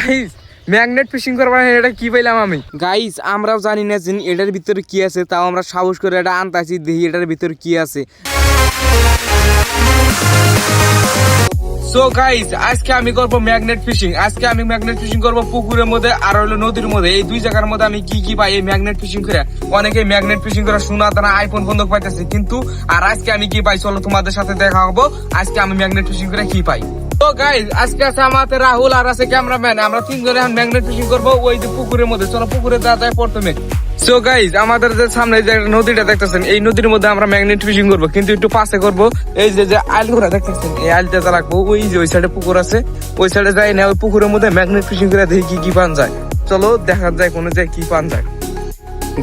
Guys magnet fishing করবার এটা কি পাইলাম আমি গাইস আমরাও জানি না যে এটার ভিতরে কি আছে, তাও আমরা সাহস করে এটা আনতাছি, দেখি এটার ভিতরে কি আছে। সো গাইস আজকে আমি করব ম্যাগনেট ফিশিং। আজকে আমি ম্যাগনেট ফিশিং করব পুকুরের মধ্যে আর হলো নদীর মধ্যে। এই দুই জায়গার মধ্যে আমি কি কি পাই এই ম্যাগনেট ফিশিং করে। অনেকে ম্যাগনেট ফিশিং করে শোনা তারা আইফোন বন্ধক পাইতেছে, কিন্তু আর আজকে আমি কি পাই চলো তোমাদের সাথে দেখা হবো আজকে আমি ম্যাগনেট ফিশিং করে কি পাই। তো গাইস আজকে আছে আমাদের রাহুল আর আছে ক্যামেরাম্যান, আমরা তিনজনে এখন ম্যাগনেট ফিশিং করবো ওই যে পুকুরের মধ্যে। চলো পুকুরে যা যায় প্রথমে। সো গাইস আমাদের যে সামনে যে নদীটা দেখতেছেন এই নদীর মধ্যে আমরা ম্যাগনেট ফিশিং করবো, কিন্তু একটু পাশে করবো। এই যে যে আইলগুলা দেখতেছেন এই আইলটা যা রাখবো, ওই যে ওই সাইডে পুকুর আছে, ওই সাইডে যাই না, ওই পুকুরের মধ্যে ম্যাগনেট ফিশিং করে দেখি কি কি পান যায়। চলো দেখা যায় কোনো যায় কি পান যায়।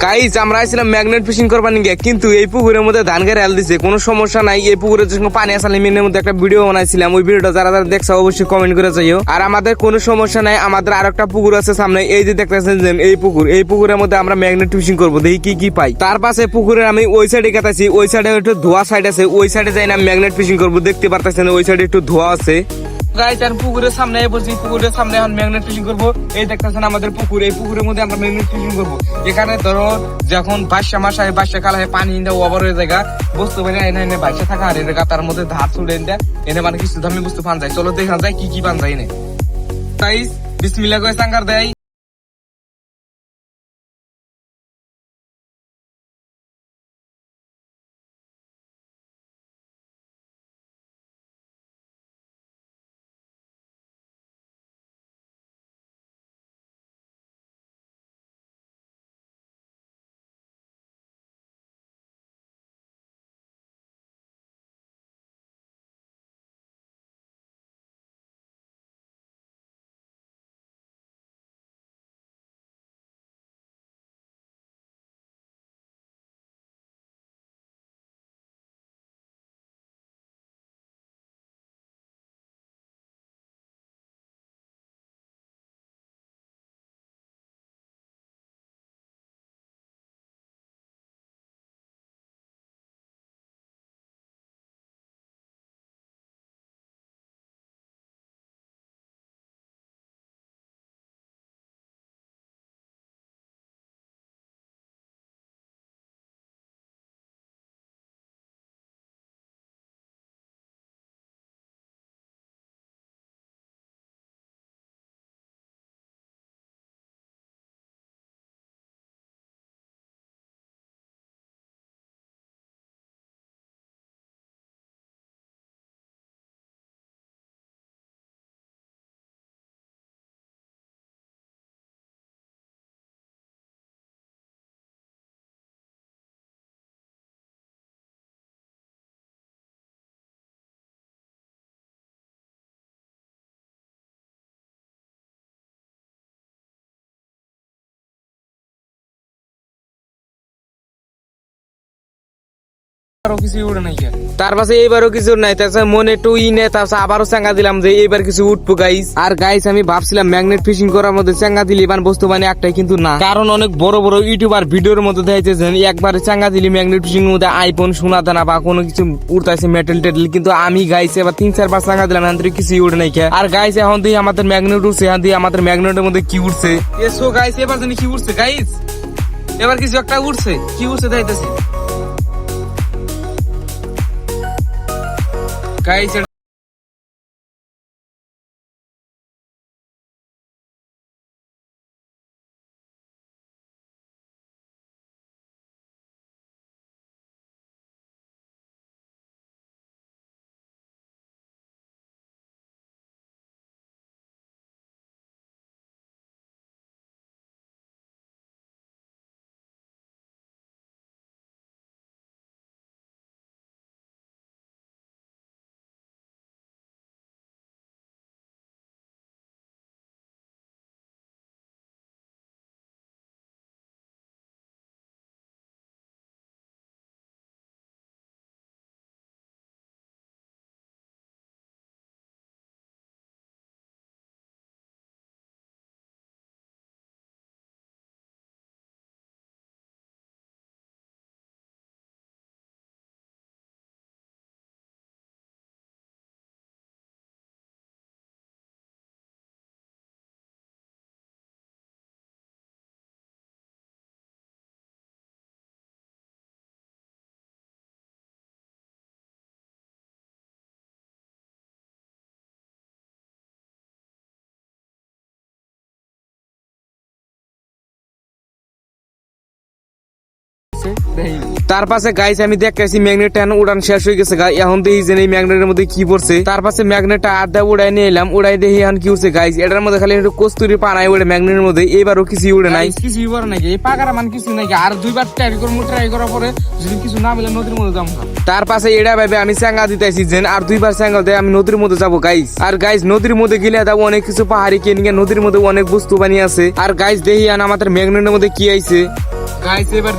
গাইস আমরা আইছিলাম ম্যাগনেট ফিশিং করবার নিয়ে, কিন্তু এই পুকুরের মধ্যে ধান গাড়ি আল দিছে, কোনো সমস্যা নাই। এই পুকুরের যখন পানি আসলে মিনের মধ্যে একটা ভিডিও বানাইছিলাম, ওই ভিডিওটা যারা যারা দেখছো অবশ্যই কমেন্ট করে যাইও। আর আমাদের কোনো সমস্যা নাই, আমাদের আরেকটা পুকুর আছে সামনে, এই যে দেখতেছেন যে এই পুকুর, এই পুকুরের মধ্যে আমরা ম্যাগনেট ফিশিং করবো, দেখি কি কি পাই। তার পাশে পুকুরের আমি ওই সাইডে কাটাইছি, ওই সাইডে একটু ধোয়া সাইড আছে, ওই সাইডে যাই না ম্যাগনেট ফিশিং করবো। দেখতে পারতেছেন ওই সাইডে একটু ধোয়া আছে। গাইস আর পুকুরের সামনে বলছি, পুকুরের সামনে এখন ম্যাগনেট ফিশিং করবো। এই দেখতেছেন আমাদের পুকুর, এই পুকুরের মধ্যে আমরা ম্যাগনেট ফিশিং করবো। এখানে ধরো যখন বাসা মাস হয়, বাসা কাল হয়, পানি ওভার হয়ে যায়, বুঝতে পারি এনে এনে বাইসা থাকা আর এনে তার মধ্যে ধার চলে এনে এনে মানে কিছু দামি বস্তু পান যায়। চলো দেখা যায় কি কি পান যায় এনে। গাইস বিসমিল্লাহ করে সাঙ্গার দেয়। তার পাশে এইবারও কিছু নাই, তাছাড়া মনে একটু নেই, তাছাড়া আবারও চাঙ্গা দিলাম যে এইবার কিছু উঠবো গাইস। আর গাইস আমি ভাবছিলাম ম্যাগনেট ফিশিং করার মধ্যে চাঙ্গা দিলে এবার বস্তু মানে একটাই, কিন্তু না, কারণ অনেক বড় বড় ইউটিউবার ভিডিওর মধ্যে দেখাইতেছেন একবারে চাঙ্গা দিলে ম্যাগনেট ফিশিং এর মধ্যে আইফোন সোনা দানা বা কোনো কিছু উঠতেছে মেটেল টেটেল, কিন্তু আমি গাইস এবার 3-4 বার চাঙ্গা দিলাম এখান থেকে কিছুই উঠে নাই। আর গাইস এখন দিয়ে আমাদের ম্যাগনেট উঠছে, এখন দিয়ে আমাদের ম্যাগনেটের মধ্যে কি উঠছে এসো গাইস, এবার জানি কি উঠছে গাইস, এবার কিছু একটা উঠছে, কি উঠছে দেখাইতেছে গাইস। আছে দেখি। তার পাশে গাইস আমি দেখতেছি ম্যাগনেট উড়ান শেষ হয়ে গেছে গা, এখন দেখি যে এই ম্যাগনেটের মধ্যে কি পড়ছে। তার পাশে ম্যাগনেটটা আধা উড়াই নিয়ে এলাম, উড়াই দেখি এখন কি হচ্ছে গাইস, এটার মধ্যে খালি একটু কস্তুরি পানায় উড়ে ম্যাগনেটের মধ্যে, এবারও কিছু উড়ে নাই, কিছুই উড়ে নাকি এই পাকার মান কিছু নাকি। আর দুইবার ট্রাই করার পরে যদি কিছু না মিলে নদীর মধ্যে যাবো। তার পাশে এটা ভাবে আমি চ্যাঙ্গা দিতেছি যে আর দুইবার চ্যাঙ্গা দিয়ে আমি নদীর মধ্যে যাবো গাইস। আর গাইস নদীর মধ্যে গেলে যাবো অনেক কিছু পাহাড়ি কিনে, নদীর মধ্যে অনেক বস্তু বানিয়ে আছে। আর গাইস দেখি আমাদের ম্যাগনেটের মধ্যে কি আইছে গাইস এবার।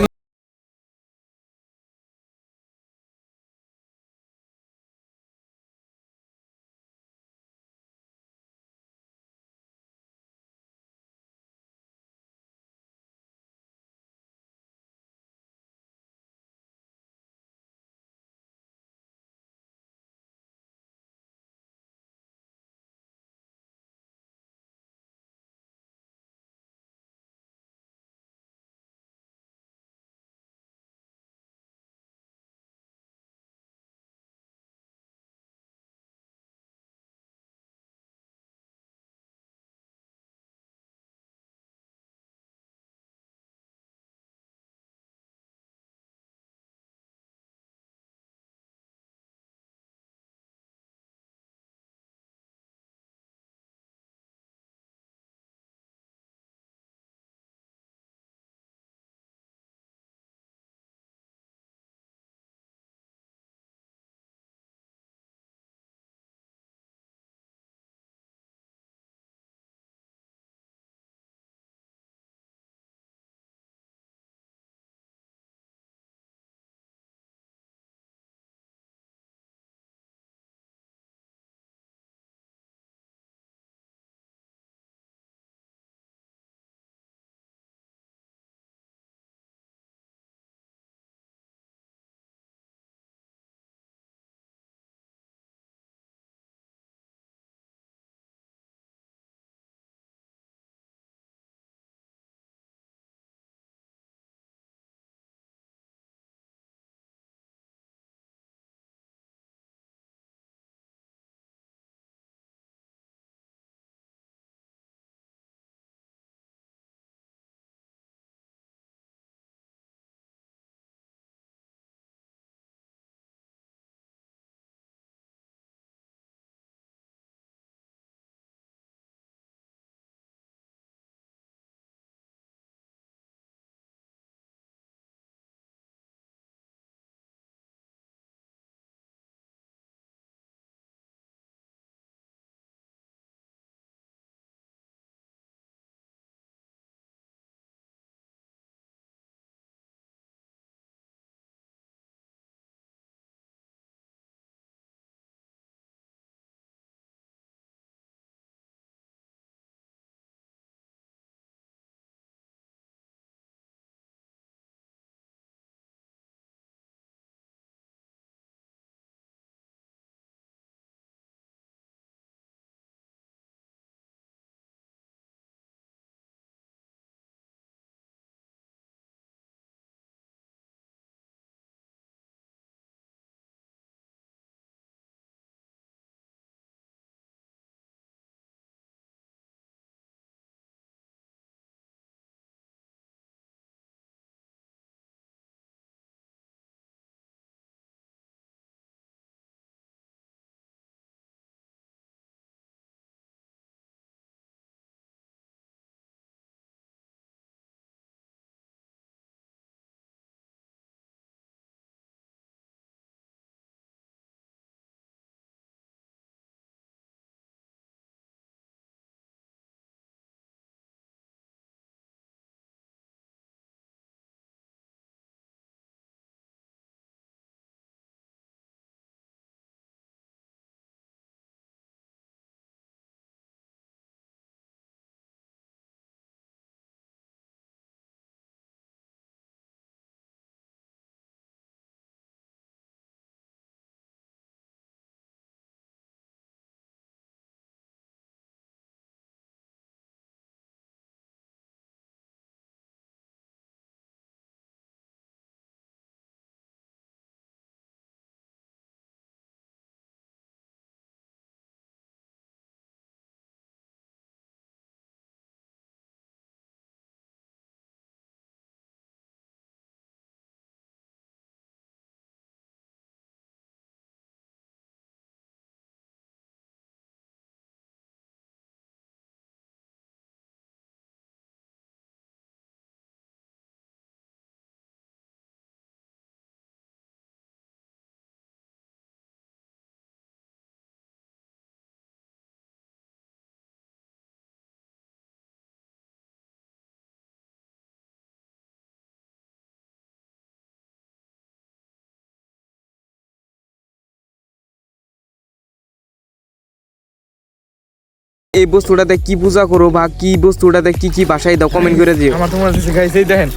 এই বস্তুটাতে কি পূজা করো বা কি বস্তুটাতে কি কি বাসায় দাও কমেন্ট করে দিও। আমার তোমার কাছে গাইস এই দেখেন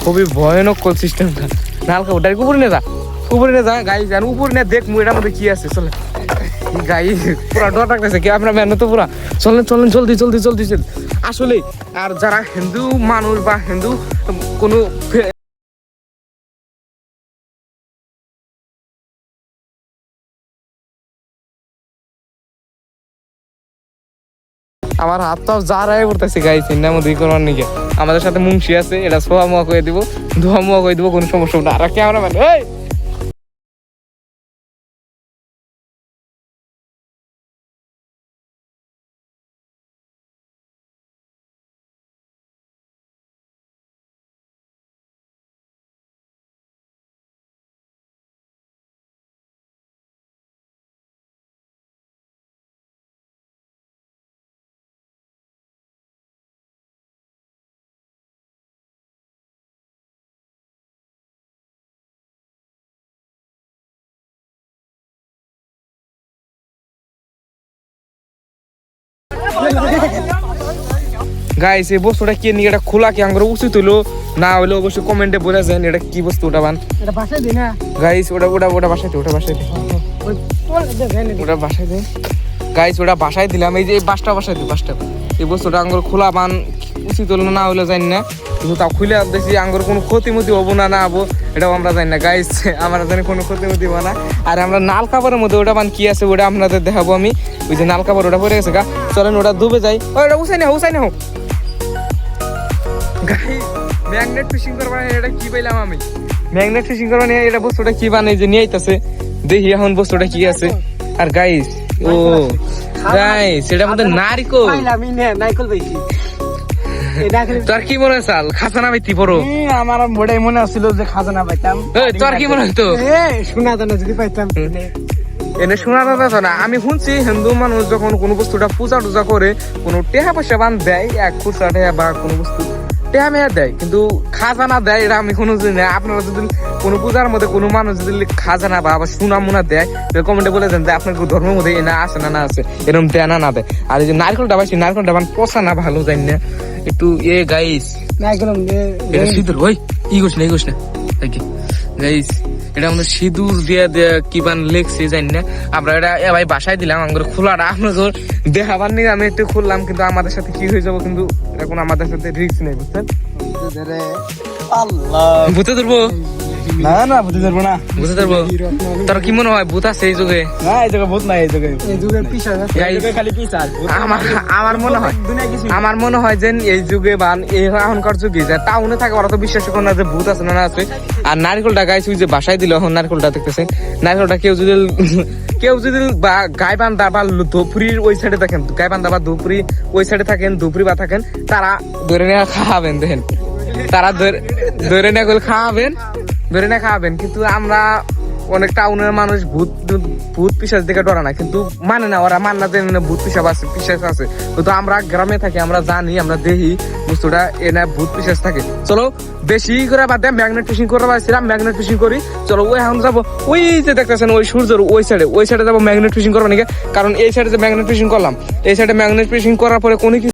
খুবই ভয়ানক কল সিস্টেমটা। নালকা ওটার উপরে নিয়ে যা, উপরে নিয়ে যা গাইস, আর উপরে নিয়ে দেখ এটার মধ্যে কি আছে। চলে গাইস পুরা ডর লাগতেছে কি আপনার ম্যান তো পুরা। চলেন চলেন জলদি জলদি জলদি জলদি। আসলে আর যারা হিন্দু মানুষ বা হিন্দু কোনো আমার হাতটাও জারাই পড়তেছে গাইস এর মধ্যে করার নিকে। আমাদের সাথে মুন্সি আছে, এটা সোয়া মোয়া করে দিব, ধোয়া মোয়া করে দিব, কোনো সমস্যা না। আর ক্যামেরাম্যান এই গাইস এই বস্তুটা কি নিয়ে, এটা খোলা কি আমার উচিত হইলো না হইলো অবশ্যই কমেন্টে বলেছেন। এটা কি বস্তু ওটা বান এটা বাসায় দিই না গাইস, ওটা ওটা ওটা বাসায় দে, ওটা বাসায় দে, ওটা বাসায় দে গাইস, ওটা বাসায় দিলাম। এই যে এই বাসটা বাসায় দিই, বাসটা এই বস্তুটা আঙ্গুর খোলা বান উচিত হলো না হইলো জানি না, কিন্তু তাও খুলে দেখছি আঙ্গুর কোনো ক্ষতিমতি হবো না না হবো এটাও আমরা জানি না গাইস। আমরা জানি কোনো ক্ষতিমতি হবো না। আর আমরা নাল কাপড়ের মধ্যে ওটা বান কি আছে ওটা আপনাদের দেখাবো আমি। ওই যে নাল কাপড় ওটা পরে গেছে গা, চলেন ওটা ডুবে যাই। ওটা উসাই না উসাই না হোক গাইস। ম্যাগনেট ফিশিং করবা এটা কি পাইলাম আমি, ম্যাগনেট ফিশিং করবা নিয়ে এটা বস্তুটা কি বানাই যে নিয়ে আইতাছে, দেখি এখন বস্তুটা কি আছে। আর গাইস ও গাইস এটার মধ্যে নারকল পাইলামই না, নারকল পাইছি। তোর কি মনে হয় চাল খাজানা পাইতি পড়ো? আমার মোটাই মনে হচ্ছিল যে খাজানা পাইতাম। তোর কি মনে হতো? শোনা জানা যদি পাইতাম এনে শোনা যাচ্ছে না। আমি শুনছি হিন্দু মানুষ যখন কোনো বস্তুটা পূজা টুজা করে কোনো টেহা পয়সা বান দেয়, এক খুচরা টেহা বা কোনো বস্তু টেহা মেয়া দেয়, কিন্তু খাজানা দেয় এটা আমি কোনো জানি না। আপনারা যদি কোনো পূজার মধ্যে কোনো মানুষ যদি খাজানা বা আবার সোনা মোনা দেয় কমেন্টে বলে দেন যে আপনার ধর্মের মধ্যে না আছে না না আছে, এরকম দেয় না না দেয়। আর এই যে নারকেলটা পাইছি, নারকেলটা বান পচা না ভালো জানি না একটু এ গাইস। নারকল এটা সিঁদুর ওই ই করছ না, ই করছ না গাইস। এটা আমাদের সিঁদুর দিয়ে কি বান লেগছে জানি না। আমরা এটা ভাই বাসায় দিলাম আমাদের খোলাটা আপনাদের দেখাবার নিয়ে আমি একটু খুললাম, কিন্তু আমাদের সাথে কি হয়ে যাবো কিন্তু এখন আমাদের সাথে রিস্ক নেই বুঝছেন। আল্লাহ ভূতে ধরবো না না বুঝতে পারবো না, বুঝতে পারবো। তোর কি মনে হয় ভূত আছে এই যুগে? না এই জায়গায় ভূত নাই, এই যুগের পিছা খালি পিছা। আমার মনে হয় যে এই যুগে বা এখনকার যুগে যে টাউনে থাকে ওরা তো বিশ্বাস করে না যে ভূত আছে না আছে। আর নারকেলটা গাইছে ওই যে বাসায় দিল, এখন নারকেলটা দেখতেছেন নারকেলটা কেউ যদি বা গাইবান্ধা বা ধুপুরির ওই সাইডে থাকেন, গাইবান্ধা বা ধুপুরি ওই সাইডে থাকেন, ধুপুরি বা থাকেন, তারা ধরে নিয়ে খাওয়াবেন। দেখেন তারা ধরে নিয়ে খাওয়াবেন, ধরে না খাওয়াবেন। কিন্তু আমরা অনেক টাউনের মানুষ ভূত পিশাচ দেখে ডরা না, কিন্তু মানে না ওরা মান না যে ভূত পিশাচ আছে, কিন্তু আমরা গ্রামে থাকি, আমরা জানি, আমরা দেখি বস্তুটা এনে ভূত পিশাচ থাকে। চলো বেশি করে বাদ দেয় ম্যাগনেট ফিশিং করে পারছিলাম, ম্যাগনেট ফিশিং করি। চলো ওই এখন যাবো ওই যে দেখতেছেন ওই সূর্যের ওই সাইডে যাবো ম্যাগনেট ফিশিং করবো নাকি, কারণ এই সাইডে যে ম্যাগনেট ফিশিং করলাম, এই সাইডে ম্যাগনেট ফিশিং করার পরে কোনো কিছু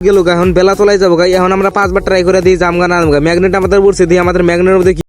গেল গা, এখন বেলা তোলাই যাবো গা। এখন আমরা 5বার ট্রাই করে দিই জামগা না আমগা। ম্যাগনেট আমাদের বলছে দিয়ে আমাদের ম্যাগনেটের মধ্যে কি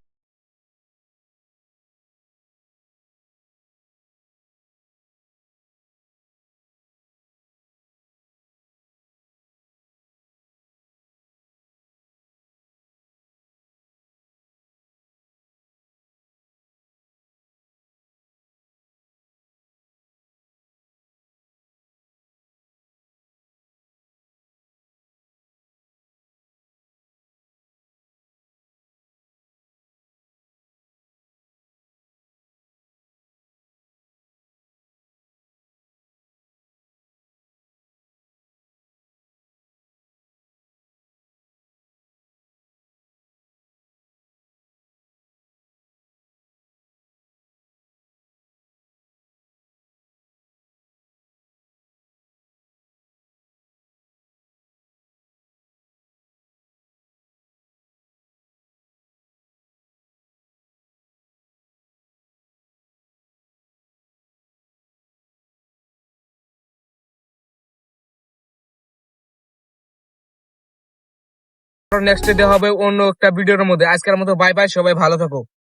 নেক্সট ডে হবে অন্য একটা ভিডিওর মধ্যে। আজকের মতো বাই বাই, সবাই ভালো থাকো।